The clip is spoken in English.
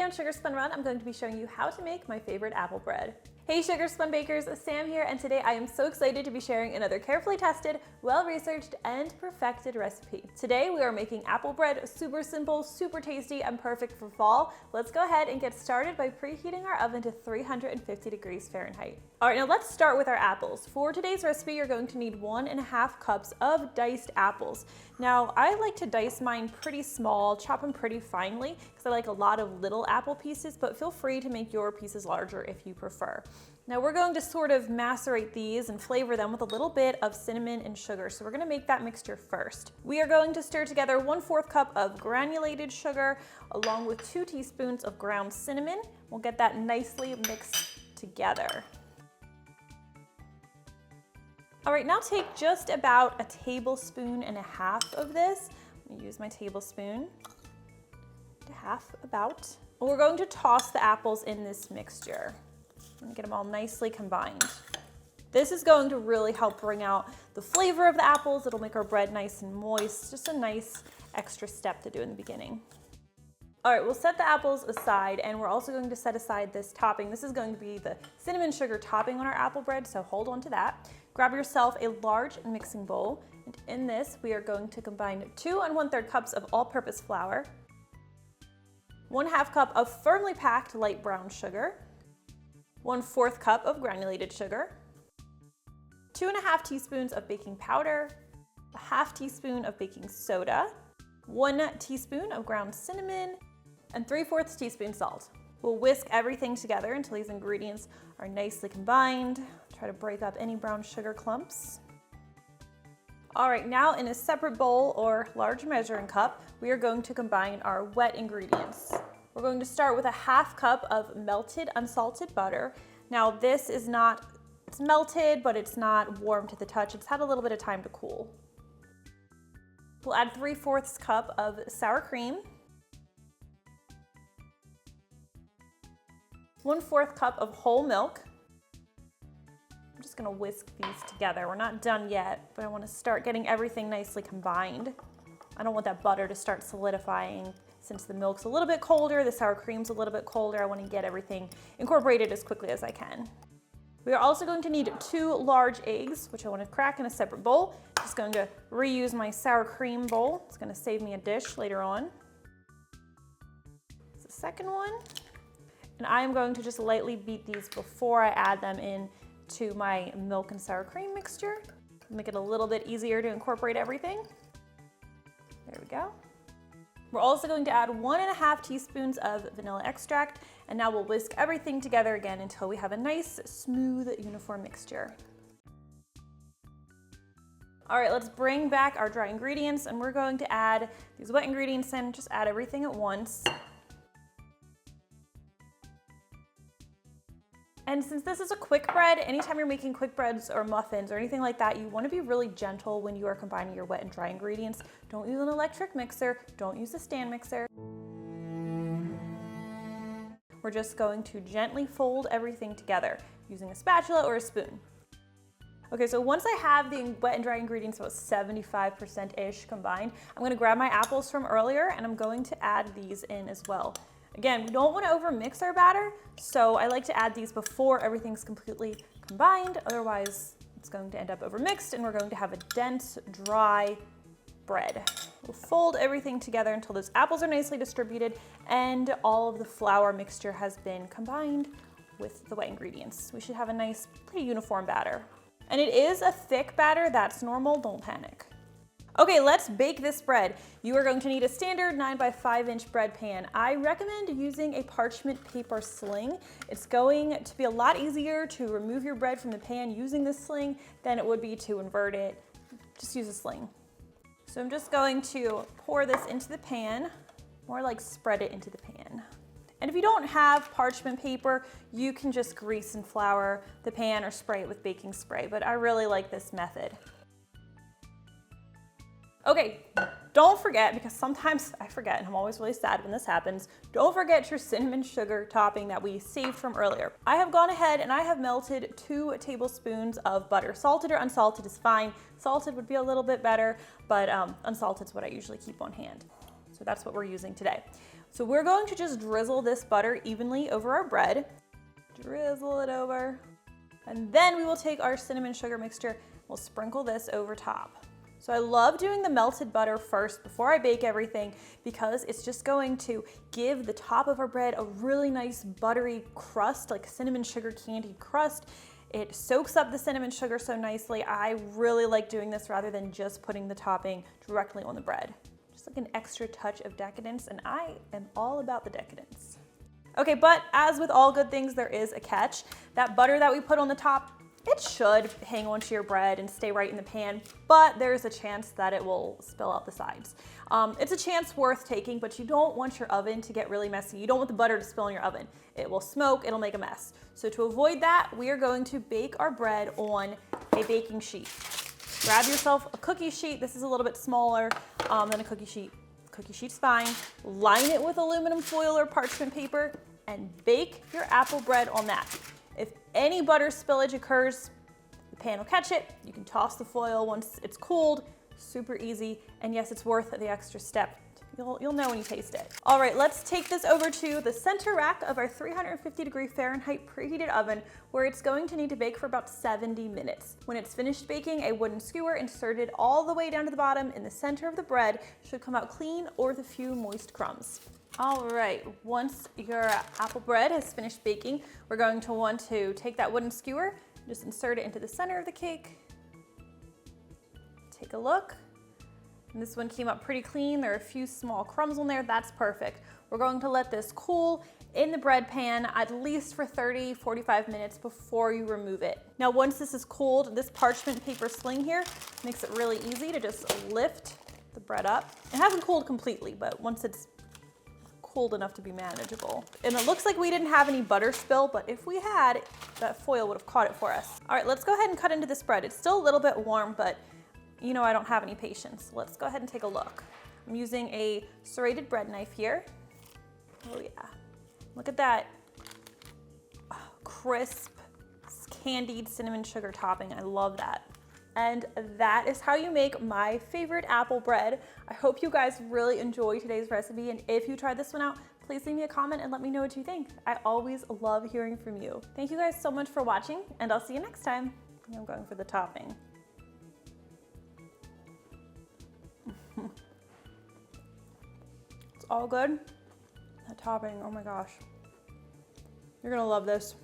on Sugar Spun Run, I'm going to be showing you how to make my favorite apple bread. Hey Sugar Spun Bakers, Sam here, and today I am so excited to be sharing another carefully tested, well-researched, and perfected recipe. Today we are making apple bread, super simple, super tasty, and perfect for fall. Let's go ahead and get started by preheating our oven to 350 degrees Fahrenheit. All right, now let's start with our apples. For today's recipe, you're going to need 1.5 cups of diced apples. Now, I like to dice mine pretty small, chop them pretty finely, because I like a lot of little apple pieces, but feel free to make your pieces larger if you prefer. Now we're going to sort of macerate these and flavor them with a little bit of cinnamon and sugar. So we're gonna make that mixture first. We are going to stir together 1/4 cup of granulated sugar along with 2 teaspoons of ground cinnamon. We'll get that nicely mixed together. All right, now take just about 1.5 tablespoons of this. I'm gonna use my tablespoon to half about. We're going to toss the apples in this mixture and get them all nicely combined. This is going to really help bring out the flavor of the apples. It'll make our bread nice and moist. Just a nice extra step to do in the beginning. All right, we'll set the apples aside, and we're also going to set aside this topping. This is going to be the cinnamon sugar topping on our apple bread, so hold on to that. Grab yourself a large mixing bowl, and in this we are going to combine 2 1/3 cups of all-purpose flour, 1/2 cup of firmly packed light brown sugar, 1/4 cup of granulated sugar, 2.5 teaspoons of baking powder, 1/2 teaspoon of baking soda, 1 teaspoon of ground cinnamon, and 3/4 teaspoon salt. We'll whisk everything together until these ingredients are nicely combined. Try to break up any brown sugar clumps. All right, now in a separate bowl or large measuring cup, we are going to combine our wet ingredients. We're going to start with 1/2 cup of melted unsalted butter. Now this is not, it's melted, but it's not warm to the touch. It's had a little bit of time to cool. We'll add 3/4 cup of sour cream, 1/4 cup of whole milk. I'm just gonna whisk these together. We're not done yet, but I wanna start getting everything nicely combined. I don't want that butter to start solidifying. Since the milk's a little bit colder, the sour cream's a little bit colder, I want to get everything incorporated as quickly as I can. We are also going to need 2 large eggs, which I want to crack in a separate bowl. Just going to reuse my sour cream bowl. It's going to save me a dish later on. It's the second one. And I am going to just lightly beat these before I add them in to my milk and sour cream mixture. Make it a little bit easier to incorporate everything. There we go. We're also going to add 1.5 teaspoons of vanilla extract, and now we'll whisk everything together again until we have a nice, smooth, uniform mixture. All right, let's bring back our dry ingredients, and we're going to add these wet ingredients in. Just add everything at once. And since this is a quick bread, anytime you're making quick breads or muffins or anything like that, you want to be really gentle when you are combining your wet and dry ingredients. Don't use an electric mixer, don't use a stand mixer. We're just going to gently fold everything together using a spatula or a spoon. Okay, so once I have the wet and dry ingredients about 75%-ish combined, I'm going to grab my apples from earlier and I'm going to add these in as well. Again, we don't want to overmix our batter, so I like to add these before everything's completely combined. Otherwise, it's going to end up overmixed and we're going to have a dense, dry bread. We'll fold everything together until those apples are nicely distributed and all of the flour mixture has been combined with the wet ingredients. We should have a nice, pretty uniform batter. And it is a thick batter, that's normal, don't panic. Okay, let's bake this bread. You are going to need a standard 9x5" bread pan. I recommend using a parchment paper sling. It's going to be a lot easier to remove your bread from the pan using this sling than it would be to invert it. Just use a sling. So I'm just going to pour this into the pan, more like spread it into the pan. And if you don't have parchment paper, you can just grease and flour the pan or spray it with baking spray, but I really like this method. Okay, don't forget, because sometimes I forget and I'm always really sad when this happens, don't forget your cinnamon sugar topping that we saved from earlier. I have gone ahead and I have melted 2 tablespoons of butter. Salted or unsalted is fine. Salted would be a little bit better, but unsalted is what I usually keep on hand. So that's what we're using today. So we're going to just drizzle this butter evenly over our bread. Drizzle it over. And then we will take our cinnamon sugar mixture, we'll sprinkle this over top. So I love doing the melted butter first before I bake everything because it's just going to give the top of our bread a really nice buttery crust, like cinnamon sugar candy crust. It soaks up the cinnamon sugar so nicely. I really like doing this rather than just putting the topping directly on the bread. Just like an extra touch of decadence, and I am all about the decadence. Okay, but as with all good things, there is a catch. That butter that we put on the top, it should hang onto your bread and stay right in the pan, but there's a chance that it will spill out the sides. It's a chance worth taking, but you don't want your oven to get really messy. You don't want the butter to spill in your oven. It will smoke, it'll make a mess. So to avoid that, we are going to bake our bread on a baking sheet. Grab yourself a cookie sheet. This is a little bit smaller than a cookie sheet. Cookie sheet's fine. Line it with aluminum foil or parchment paper and bake your apple bread on that. If any butter spillage occurs, the pan will catch it. You can toss the foil once it's cooled. Super easy, and yes, it's worth the extra step. You'll know when you taste it. All right, let's take this over to the center rack of our 350-degree Fahrenheit preheated oven, where it's going to need to bake for about 70 minutes. When it's finished baking, a wooden skewer inserted all the way down to the bottom in the center of the bread should come out clean or with a few moist crumbs. All right, once your apple bread has finished baking, we're going to want to take that wooden skewer, just insert it into the center of the cake. Take a look. And this one came up pretty clean. There are a few small crumbs on there. That's perfect. We're going to let this cool in the bread pan at least for 30-45 minutes before you remove it. Now, once this is cooled, this parchment paper sling here makes it really easy to just lift the bread up. It hasn't cooled completely, but once it's cooled enough to be manageable. And it looks like we didn't have any butter spill, but if we had, that foil would have caught it for us. All right, let's go ahead and cut into this bread. It's still a little bit warm, but you know I don't have any patience. Let's go ahead and take a look. I'm using a serrated bread knife here. Oh yeah, look at that crisp, candied cinnamon sugar topping. I love that. And that is how you make my favorite apple bread. I hope you guys really enjoyed today's recipe, and if you tried this one out, please leave me a comment and let me know what you think. I always love hearing from you. Thank you guys so much for watching, and I'll see you next time. I'm going for the topping. It's all good. That topping, oh my gosh. You're gonna love this.